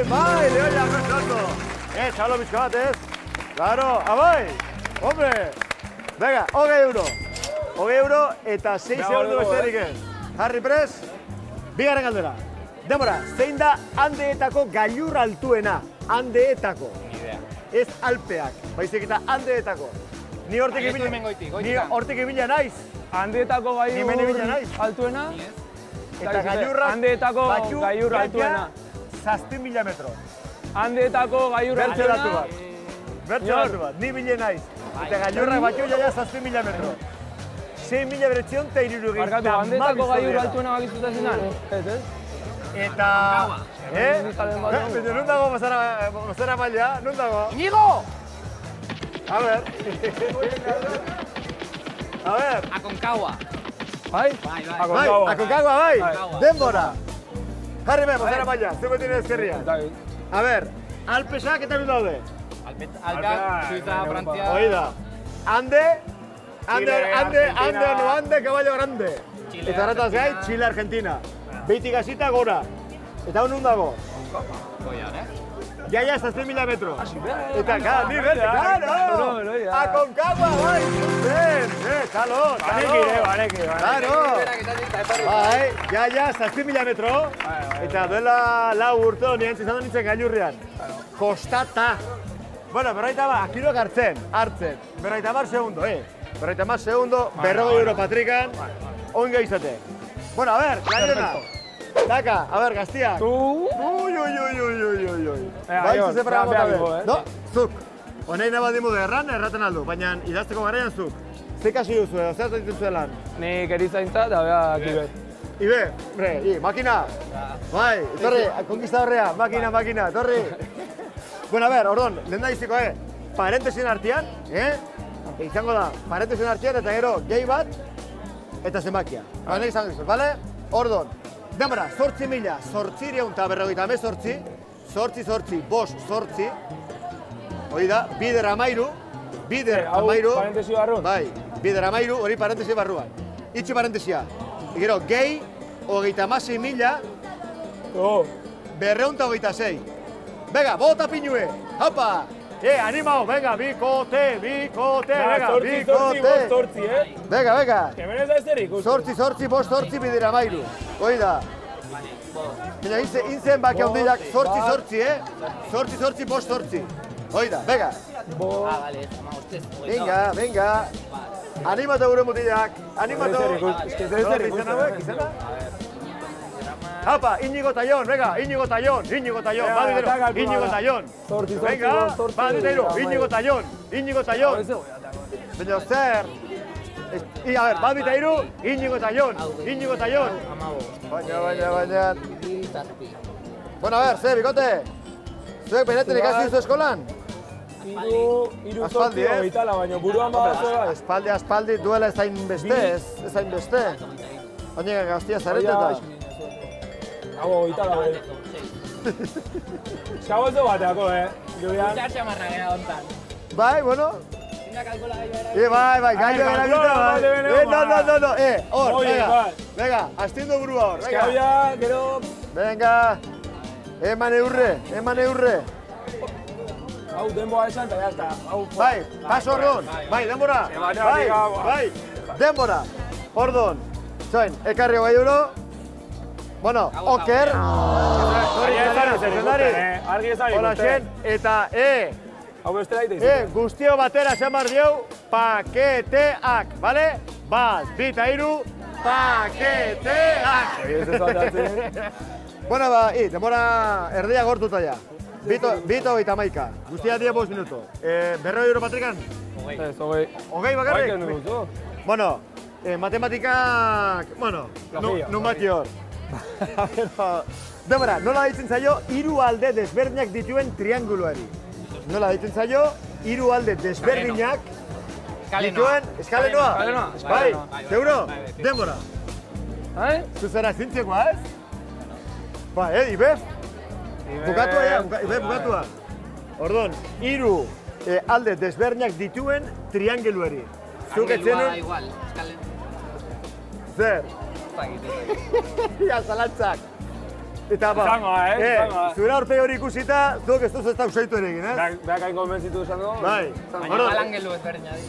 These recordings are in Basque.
Leoia, ondo. Txalo bizko bat, ez? Claro, abai, hombre. Venga, 20 euro. 20 euro eta 6 segundu besterik ez. Harry Press, bigarren galdera. Demora, zein da Andeetako gailur altuena? Andeetako. Ez Alpeak, baizik eta Andeetako. Ni hortik ibila naiz. Andeetako gailur altuena? Eta gailurrak Andeetako gailur altuena. 7.000 metro. Andeetako gailur altuena? Bertze bat, ni bile naiz. Eta gailurrak batxu jaia 7.000 metro. 6.960 Barkatu, Andeetako gailur altuena bakizuta zinan? Ez? Eta... Baina, nun dago Mazara Maila? Nun dago? Iñigo! A ver. A ver. Aconcagua. Bai? Bai. Aconcagua, bai. Denbora. Jarri be, Mazara Maila, zuko tiene ezkerria. A ver, Alpesak eta nun daude? Alpeak, Suiza, Frantzia... Oida. Ande, caballo grande. Eta horretaz gai, Chile, Argentina. Beitik hasita gora. Eta hon nun dago? Goian, Jaia 7.000 metro. Eta, ni bete, claro! Aconcagua, bai! Zuzen! Txalo! Baneki. Claro! Bai, jaia 7.000 metro. Eta duela 4 urte honien zizan nintzen gailurrean. Kostata! Bueno, berroita ba, akiloak hartzen. Berroita mar segundo, Berroita mar segundo, 40 euro patrikan, onga izate. Bueno, a ver, gailurena. Daka, a ver, gaztiak. Tu? Ui. Bai, zuzen para mota behar. No, zuk. Honein abadimu erraten aldu, baina idazteko garaian zuk. Zer kasi duzu, zer zaiten zuen lan? Nik erizaintza eta bea kibet. Ibe, makina. Bai, etorri, konkistadorrea, makina, etorri. Bueno, a ver, ordon, lehen da iziko, parentesin artean, izango da, parentesin artean eta gero gehi bat, eta zenbakia. Baina izango dizut, bale? Ordon, demora, 8.000, 858, 8, hori da, bider amairu, parentesi barruan? Bai, bider amairu, hori parentesi barruan. Itxi parentesia. Gero, gehi, 36.000, 226. Venga, bota pinue, hapa! Animao, venga, bikote, venga, bikote! Venga! Hemen ez da ezerik, uste? 8, 5, bider amairu. Hoi da. Baina, intzen baki handiak, 8, 5, Hoi da, venga. Venga. Animatu gure mutilak, animatu. Izena? Apa, Iñigo Tallón, venga, Iñigo Tallón, Iñigo Tallón. Venga, baditero, Iñigo Tallón. Baina, zer? A ver, baditero, Iñigo Tallón. Baina. Bueno, a ver, bikote. Zuek benetan ikasi duzu eskolan? Hiru zortzi hogeitala, baina buruan bada zuen. Aspaldi duela ez hain beste. Baina gaztia zareteta. Hau hogeitala bai. Eskabozo bateako, Julian. Txartxa marragea hontan. Bai, bueno. Zinda kalkola gaioa Bai, gaio erabita, bai. No, hor, venga, astindu burua hor, venga. Eskabia, gero... Venga, eman eurre. Hau, denboa esan, eta jazta. Bai, paso orduan, bai, denbora. Bai, denbora. Orduan, zoin, ekarri hogei euro. Bueno, oker. Argi ezari. Hola, xen, eta Hau beste daite. Guztio batera esan bar diau, paketeak, bale? Bat, bi eta hiru, paketeak. Bueno, ba, denbora erdia gortuta ja. Bito eta maika. Guztia 10 minuto. 40 euro patrikan? Hogei bakarrik? Bueno, matematikak, bueno, nun bati hor. Demora, nola ditzen zaio, hiru alde desberdinak dituen trianguluari. Nola ditzen zaio, hiru alde desberdinak dituen... Eskalenoa? Bai, zeuro? Denbora. Zuzera zintzekoa, ez? Ba, Ibef? Bukatua, Ibef, bukatua. Orduan, hiru alde desberdinak dituen triangeluari. Zuk etxenun... Igual, eskalen. Zer? Ia, zalantzak. Eta ba, zure aurpe hori ikusita, zuk ez duzu ez da usaitu ere egin, ez? Beak hain konbentzitu esan du? Bai. Baina galangelu ezberdina di.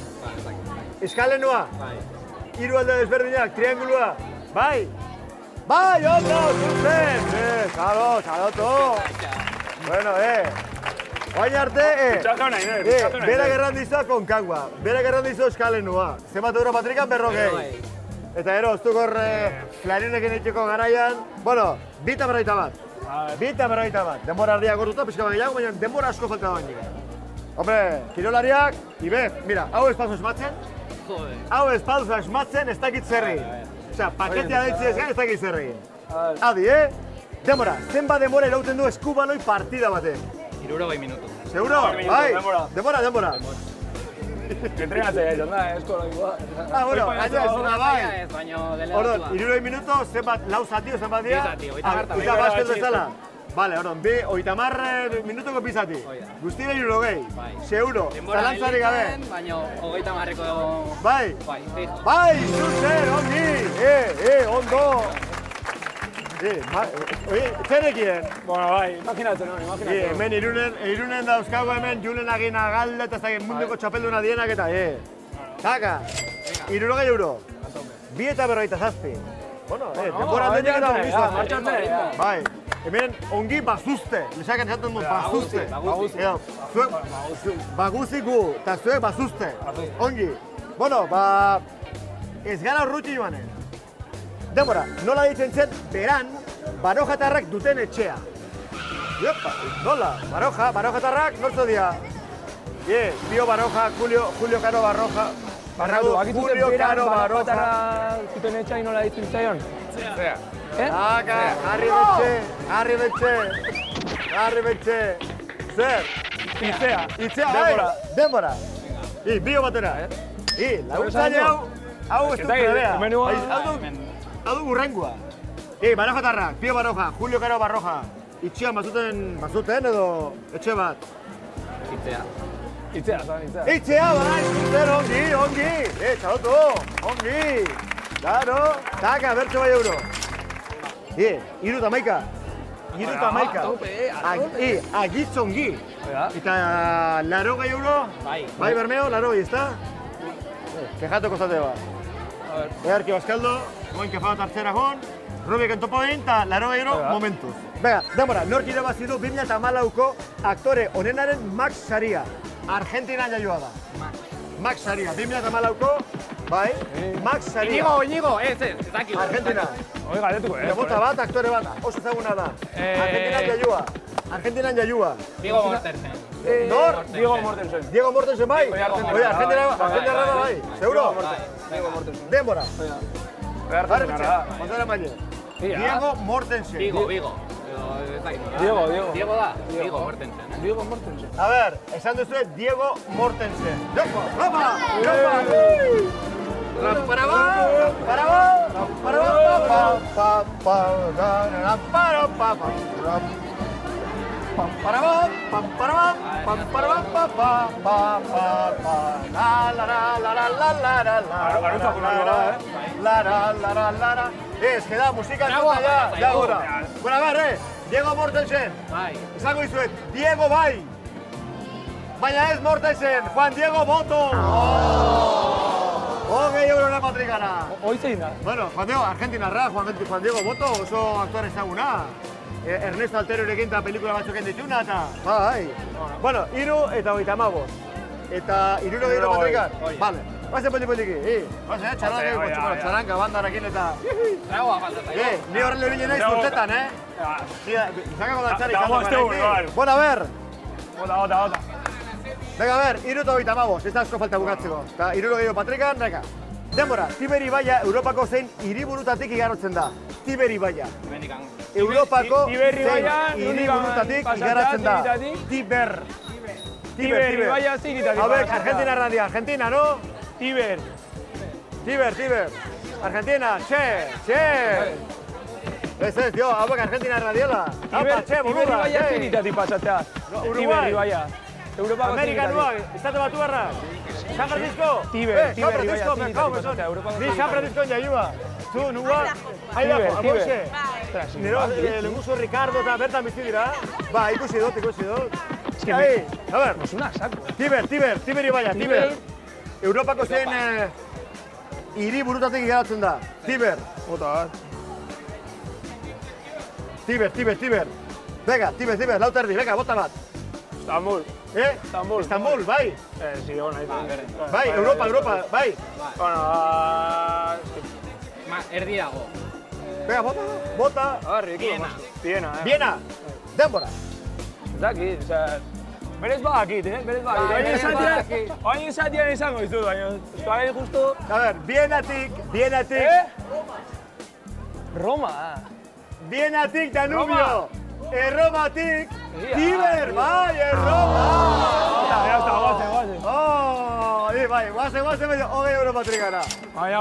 Eskalenoa? Bai. Hiru alde desberdinak, triangulua? Bai. Bai, ondo, zuzen! Txaloto! Bueno, Oain arte, berak errandizua konkagua, berak errandizua eskalenoa. Zenbat euro patrikan berrogei. Eta ero, oztuk hor klarinekin itxeko garaian. Bueno, bita berroita bat. Denbora ardiak gortuta, pixka bat gehiago, baina denbora asko falta da baina. Hombre, kirolariak, Ibef, mira, hau ez paso esmatzen. Hau ez paso esmatzen, ez dakit zerri. Osea, paketea daitzi ez gain, ez dakit zerri. Adi, Denbora, zenba denbora irauten du eskubaloi partida batek. 60 minutu. Seguro? Bai, denbora. Entrenatzea izan da, eskola igual. Bueno, gaina ez da bai. Orduan, 60 minutu, zenbat, lau zati o zenbat dia? 2 zati, 30 Eta basket bezala? Bale, orduan, 30 minutuko bi zati. Guztire 60, seguro, zalantzari gabe. Baina 30ko dago... Bai? Bai, zuzer, ongi! Ondo! Txerekien? Bueno, bai, imaginatzen hori, Hemen irunen dauzkago hemen Julen Agina Galde eta zagin munduko txapelduna dienak eta, Taka, 60 euro. 2 eta 47. Bueno, denbora aldenik eta ongi zuaz. Bai, hemen ongi bazuzte. Lesakan esaten dut bazuzte. Baguzik gu, eta zuek bazuzte. Ongi. Bueno, ez gara urrutxi joanen. Denbora, nola ditzen zen, beran, barojatarrak duten etxea. Nola, barojatarrak nortzo dira. Pio Baroja, Julio Caro Barroja. Julio Caro Barroja. Zuten etxea nola ditzen zaion? Zea. Aka, harri betxe. Zer? Itzea, bai, denbora. Bio batera. Laguntzaile hau ez du trebea. Hau du burrengua. Barojatarrak, Pio Baroja, Julio Caro Barroja. Itxean bazuten edo etxe bat? Itzea, bai, zuten, ongi. Txalotu, ongi. Claro, taka, bertxo bai euro. 30. Agitzongi. Eta 80 euro? Bai, Bermeo, 80, ezta? Kejatu kostate bat. Earki Baskaldo, moin kefat hartzera joan, Rubik entopoin eta 80 euro momentuz. Bega, denbora, nork irabazi du 2014ko aktore onenaren Max Saria. Argentinan jaioa da. Max Saria, 2014ko, bai, Max Saria. Iñigo, ez dakik. Argentina. Hoi galetuko, Bota bat, aktore bat, oso ezaguna da. Argentinan jaioa. Diego Mortensen. Nor? Diego Mortensen, bai? Oye, Argentina bai, seguro? Diego Mortensen. Denbora. Argentina. Diego Mortensen. Vigo. Diego. Diego da. Diego Mortensen. Diego Mortensen. A ver, esan duzue Diego Mortensen. Jopa! Ez, que da, musika ya gora. Bueno, a ver, Diego Mortensen. Bai. Esango dizuet, Diego bai. Baina ez Mortensen, Juan Diego Boto. Hogei eurora patrikana. Hoi zein da? Bueno, Juan Diego, argentinarra, Juan Diego Boto, oso aktuar ezaguna. Ernesto Alterorekin eta pelikula batzuken dituna eta... Bai. Bueno, 3 eta 35. Eta 60 euro patrikan? Vale. Bazen poliki. Bazen, txaranka bandarekin eta... Tragoa faltatzen. Ni horren lebine nahiz urtetan, Izakako dantzari izan bai. Bueno, a ver. Ota. Venga, a ver, 3 eta 35, ez da asko falta bukatzeko. Eta 60 euro patrikan, neka. Denbora, Tiber ibaia Europako zein hiriburutatik igarotzen da. Tiber ibaia. Europako zein hiriburutatik igarotzen da. Tiber. Tiber ibaia zein itatik. A ver, Argentina radia, Argentina, no? Tiber. Argentina, che. Ez, tío, hauek Argentina radiola. Tiber ibaia zein itatik pasatzea. Tiber ibaia. Europako Amerikanuak, Estatu Batuarra. San Francisco. Tiber Francisco, merkau, beson. Ni San Francisco jaiua. Tu, nua. Aidako, amoxe. Nero, lenguzo Ricardo eta bertan bizi dira. Ba, ikusi dut. Ahí, a ver. Mosuna, saco. Tiber ibaia, Tiber. Europako zen hiriburutatik igarotzen da. Tiber. Ota. Tiber. Venga, Tiber, lau terdi, venga, bota bat. Istanbul. Istanbul, bai. Sí, bueno, ahí está. Bai, Europa, bai. Bueno, Erdi dago. Venga, bota. Viena. Denbora. Zaki, osea, berez badakit, berez badakit. Oain esatian izango dizut, baina, estoa justo... A ver, Vienatik... Roma. Vienatik Danubio. Erromatik... Tiber, bai, Erroma. Ya está, guazen. Bai, guazen medio, 20 euro patrikana. Baina,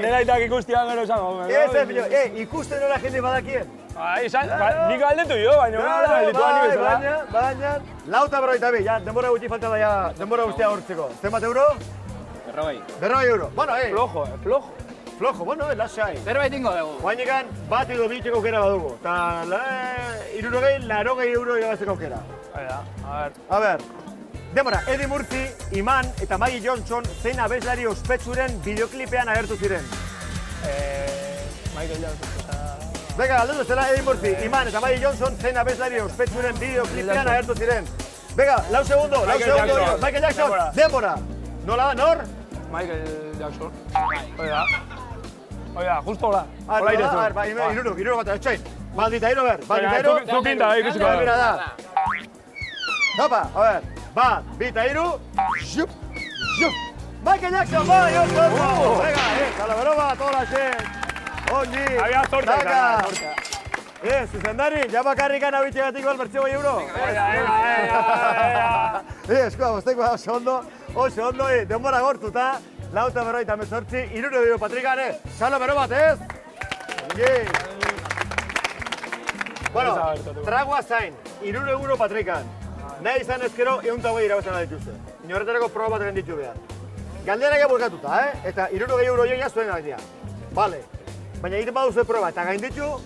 nera itak ikustian gero esango. Ez, fillo, ikusten nola jende badakien. Nik aldetu jo, baina, baina, lauta berroita bi, denbora gutxi falta da, denbora guztia hortzeko. Zenbat euro? 40 euro. Bueno, Flojo, bueno, lasai. Zerbait ingo dugu. Guainikan, bat edo bitxeko aukera badugu. Eta, 60 euro irabazteko aukera. A ver, denbora, Eddie Murphy, Iman eta Maggie Johnson zein abeslari ospetsuren bideoklipean agertu ziren. Michael Johnson. Venga, galdetu zela Eddie Murphy, Iman eta Maggie Johnson zein abeslari ospetsuren bideoklipean agertu ziren. Venga, lau segundo. Michael Jackson, denbora. Nola, nor? Michael Jackson. Oida, justo hola. Hola irezu. A ver, iruro bat, etxain. Baldita iro, Zu pinta, ikusiko da. Mira da. Opa, a ver. Bat, bita iru. Xup. Michael Jackson, bai, venga, kalaberoma, tola xen. Ongi. Había torta. Zuzendari, ja bakarrikan abitxegatik bal bertxego euro. Eskoa, bosteko oso ondo, denbora gortuta. Lauta berroita mezortzi, 60 euro patrikan, Salo bero bat, ez? Bueno, tragoa zain, 60 euro patrikan. Nahi izan ezkero, 120 irabazan dituzte. Inorretarako proba bat ditu behar. Galdera burkatuta, Eta 60 euro joia zuen gaitea. Vale. Baina egiten baduzu proba eta gainditzu,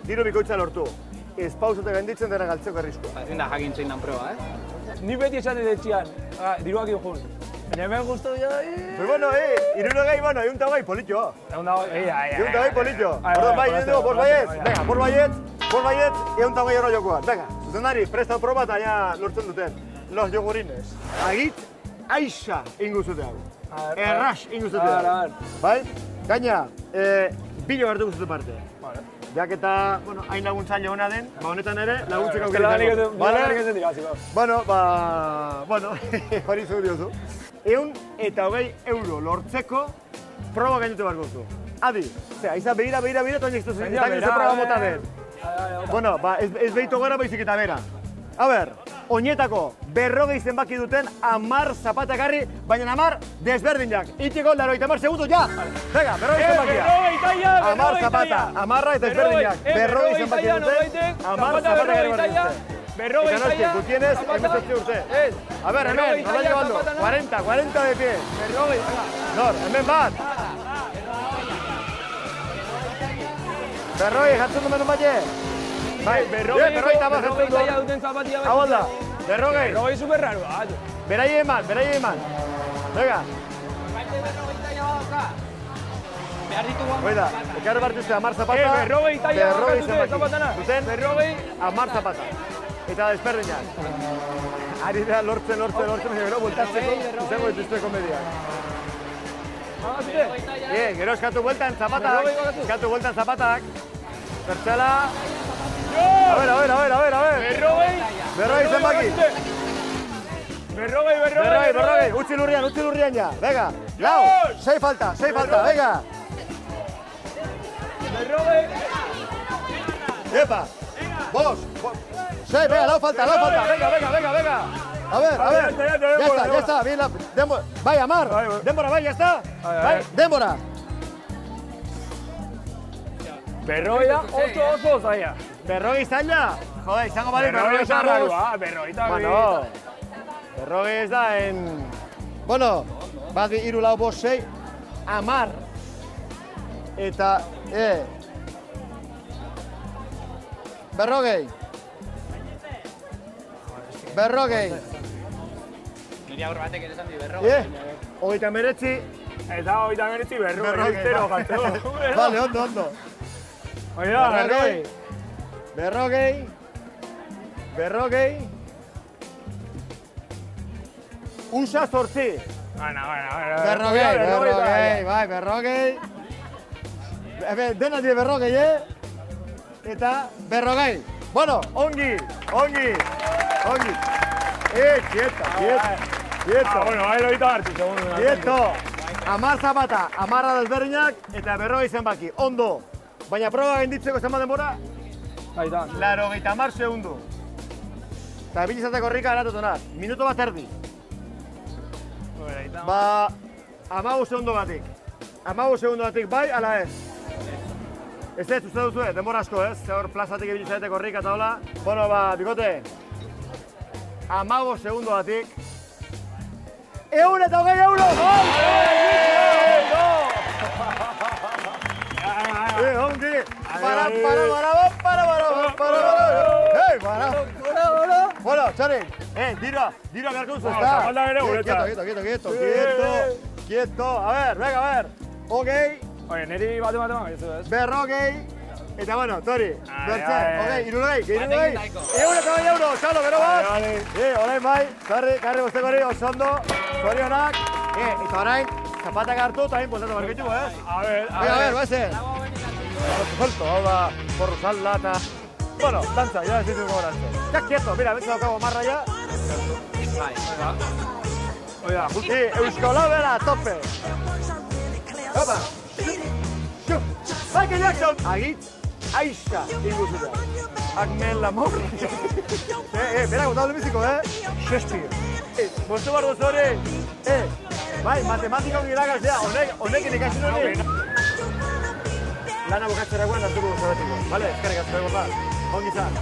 diru bikoitza lortu. Ez pausatu gainditzen dena galtzeko errizkoa. Ezin da jakin zein dan proba, Ni beti esaten detxian, diruak jun. Baina hemen guztu dira... Pero bueno, 60 politxo. 60 politxo. Orduan bai, egin dugu, bos baiet. Venga, bos baiet, 60 euro jokoan. Venga, zuzendari, prestatu proba eta ja lortzen duten. Los jogurines. Agit, aixa inguzute hau. Errax inguzute hau. Bai? Gaina, bilo hartu guztute parte. Jak eta, hain laguntzaile hona den, honetan ere, laguntzeko aukera dago. Bueno, hori zu diozu. 120 euro lortzeko proba gainditu behar gozu. Adi, izan behira, eta oinek zuzen, eta gero proba mota den. Bueno, ba, ez behitu gara baizik eta bera. A ber, oinetako 40 zenbaki duten 10 zapata ekarri, baina 10 desberdinak. Itiko 80 segundu, ja! Venga, 40 zenbakia. 10 zapata, 10 eta desberdinak. 40 zenbaki duten, 10 zapata ekarri berdintzen. Eta noski, gutienez, emezotzi urte. A ver, hemen, nola llevando? 40 de pie. Nor, hemen bat. 40 jatzen dumen bate. Bai, 40 eta bat jatzen du. Hau alda, 40. 40 super raro, Berai eman. Venga. Behar ditugu Oida, ekarri bartuzte 10 zapata. 40 zapatana. Duten 10 zapata. Eta desberdinak. Ari da lortzen, gero bultatzeko, izango dituzte komediak. Gero eskatu bueltan zapatak. Zertxela. A ver. Berrogei zenbaki. Berrogei. Utzi lurrian ja. Venga, lau. 6 falta, venga. Epa. Vos. 6, venga, lau falta. Venga. A ver. Ya está, bien la... Bai, Amar. Denbora, bai, ya está. Bai, denbora. Berroia oso zaila. Berrogei zaila? Joder, izango bali berrogei zarrua. Berroita bueno, berrogei ez da en... Bueno, bat bi, iru, lau, bost, 6, 10. Eta, berrogei. Niri aurra batek ere esan di berrogei. 39. Eta 39 berrogei. Vale, ondo. Oida, Berrogei. Usa 8. Berrogei. Dena die berrogei, Eta berrogei. Bueno, ongi. Quieto. Bueno, ahí lo he hartu, segundo. Quieto. 10 zapata, 10 desberdinak eta berrogei zenbaki. Ondo. Baina proba gainditzeko zenbat denbora? Baita. 80 segundu. Eta bilizateko horrika eratotonak. Minuto bat erdi. Ba, 15 segundu batik. 15 segundu batik bai, ala ez. Ez uste duzu, denbora asko ez? Hor plazatik ibilizateko horrika eta hola. Bueno, ba, bikote. 15 segundu batik. 120 euro! Ongi! Para! Hey, para! Bueno, Txari, dira beharko duzu, ezta? Zapalda bere guretzat. Quieto. A ver. Okei. Oye, niri bate, Berrogei. Eta bueno, Tori, bertzen. Okei, irurogei. Euro, xalo, bero bat. Orain bai, karri bostekori, oso ondo. Zorionak. Eta orain, zapatak hartu, eta hain poltatu barkituko, A ver, baize. Suelto, hau da, porro salda eta... Bueno, dantza, ya ez dituko horazte. Ya quieto, mira, betza daukago marra ya. Oida, justi, Euskola bera, tope. Opa. Michael Jackson. Agitz, aixa, inguzuta. Agmen lamor. Bera, kontable biziko, Shakespeare. Bostu bardo zori. Bai, matematika hori irakastea, honekin ikasin hori. Lana bukatzerakoan hartuko guztabatiko. Vale, eskerrik asko egon da. Ongi zan.